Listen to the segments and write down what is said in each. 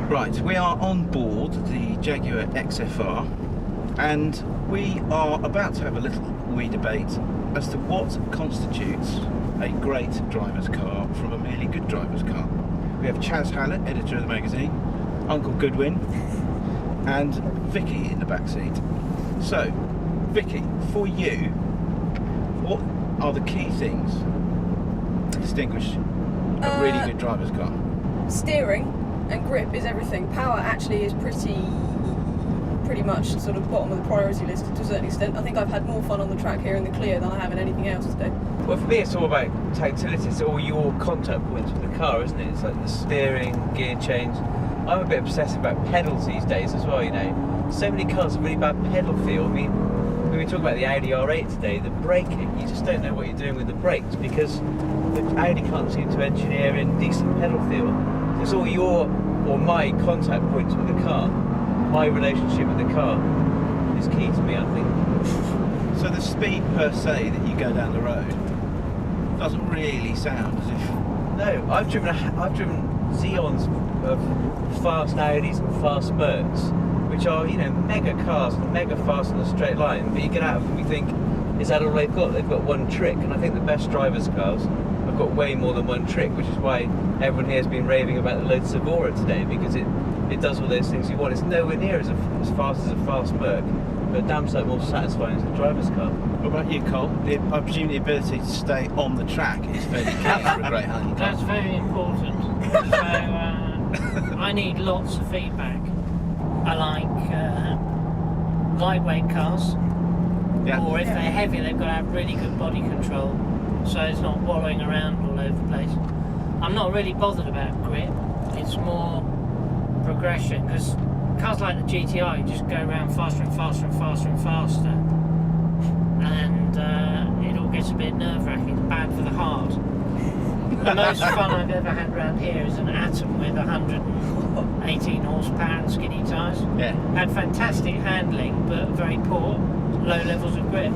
Right, we are on board the Jaguar XFR and we are about to have a little wee debate as to what constitutes a great driver's car from a merely good driver's car. We have Chaz Hallett, editor of the magazine, Uncle Goodwin and Vicky in the back seat. So, Vicky, for you, what are the key things to distinguish a really good driver's car? Steering and grip is everything. Power actually is pretty much sort of bottom of the priority list to a certain extent. I think I've had more fun on the track here in the Clio than I have in anything else today. Well, for me it's all about tactility. It's all your contact points with the car, isn't it? It's like the steering, gear change. I'm a bit obsessed about pedals these days as well, you know. So many cars have really bad pedal feel. I mean, when we talk about the Audi R8 today, the braking, you just don't know what you're doing with the brakes because the Audi can't seem to engineer in decent pedal feel. It's all your or my contact points with the car. My relationship with the car is key to me, I think. So the speed per se that you go down the road doesn't really sound as if... No, I've driven Xeons of fast Audis and fast Mercs, which are, you know, mega cars and mega fast in a straight line, but you get out of them and you think, is that all they've got? They've got one trick, and I think the best drivers' cars have got way more than one trick, which is why everyone here has been raving about the Lotus Evora today, because it does all those things you want. It's nowhere near as fast as a fast Merc, but damn sight more satisfying as a driver's car. What about you, Cole? I presume the ability to stay on the track is fairly key for a great hunting car. That's very important. So I need lots of feedback. I like lightweight cars, or if they're heavy, they've got to have really good body control, so it's not wallowing around all over the place. I'm not really bothered about grip. It's more progression, because cars like the GTI just go around faster and faster and faster and faster, and it all gets a bit nerve-wracking. It's bad for the heart. The most fun I've ever had around here is an Atom with 118 horsepower and skinny tyres. Yeah. Had fantastic handling, but very poor low levels of grip,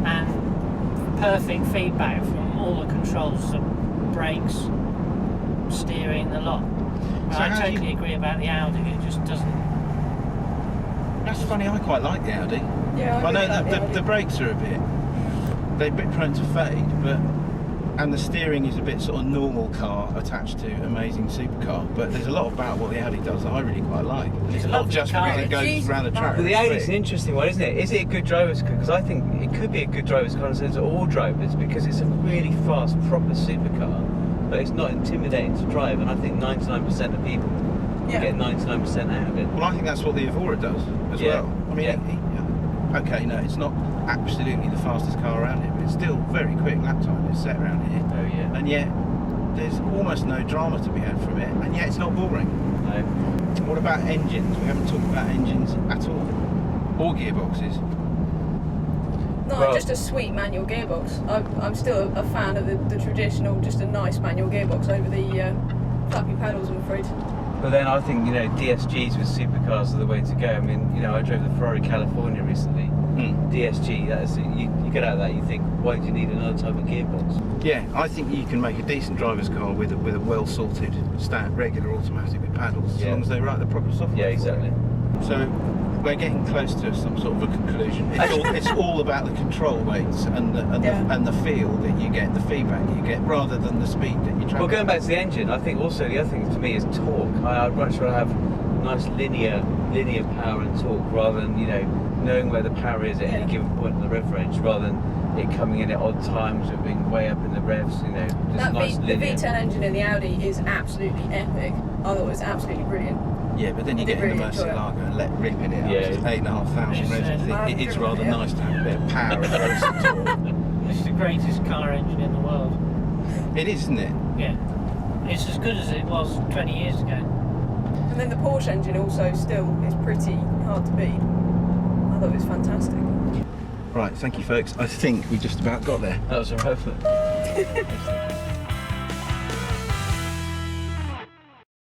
and perfect feedback from all the controls, the brakes, steering, the lot. So I totally agree about the Audi. It just doesn't. That's funny. I quite like the Audi. Yeah, I know that the brakes are they're a bit prone to fade, and the steering is a bit sort of normal car attached to amazing supercar. But there's a lot about what the Audi does that I really quite like. It's not just because it goes around the track. Well, the Audi's an interesting one, isn't it? Is it a good driver's car? Because I think it could be a good driver's car in the sense of all drivers, because it's a really fast, proper supercar, but it's not intimidating to drive, and I think 99% of people get 99% out of it. Well, I think that's what the Evora does as well. I mean, okay, no, it's not absolutely the fastest car around here, but it's still very quick lap time. It's set around here. Oh yeah. And yet, there's almost no drama to be had from it, and yet it's not boring. No. What about engines? We haven't talked about engines at all, or gearboxes. No, Well, just a sweet manual gearbox. I'm still a fan of the traditional, just a nice manual gearbox over the flappy pedals, I'm afraid. But then I think, you know, DSGs with supercars are the way to go. I mean, you know, I drove the Ferrari California recently. DSG, you get out of that, you think, why do you need another type of gearbox? Yeah, I think you can make a decent driver's car with a well-sorted, regular automatic with paddles, as long as they write the proper software. Yeah, exactly. So we're getting close to some sort of a conclusion. It's all about the control weights and the feel that you get, the feedback you get, rather than the speed that you travel. Well, going back to the engine, I think also the other thing to me is torque. I'd much rather have nice linear power and torque rather than, you know, knowing where the power is at any given point on the rev range, rather than it coming in at odd times or being way up in the revs, you know, just nice linear. The V10 engine in the Audi is absolutely epic. I thought it was absolutely brilliant. Yeah, but then you get in the Murcielago and let rip in it out. It's 8,500 revs. It's rather nice to have a bit of power and some torque. It's the greatest car engine in the world. It is, isn't it? Yeah. It's as good as it was 20 years ago. And then the Porsche engine also still is pretty hard to beat. I thought it was fantastic. Right, thank you folks. I think we just about got there. That was a rough one.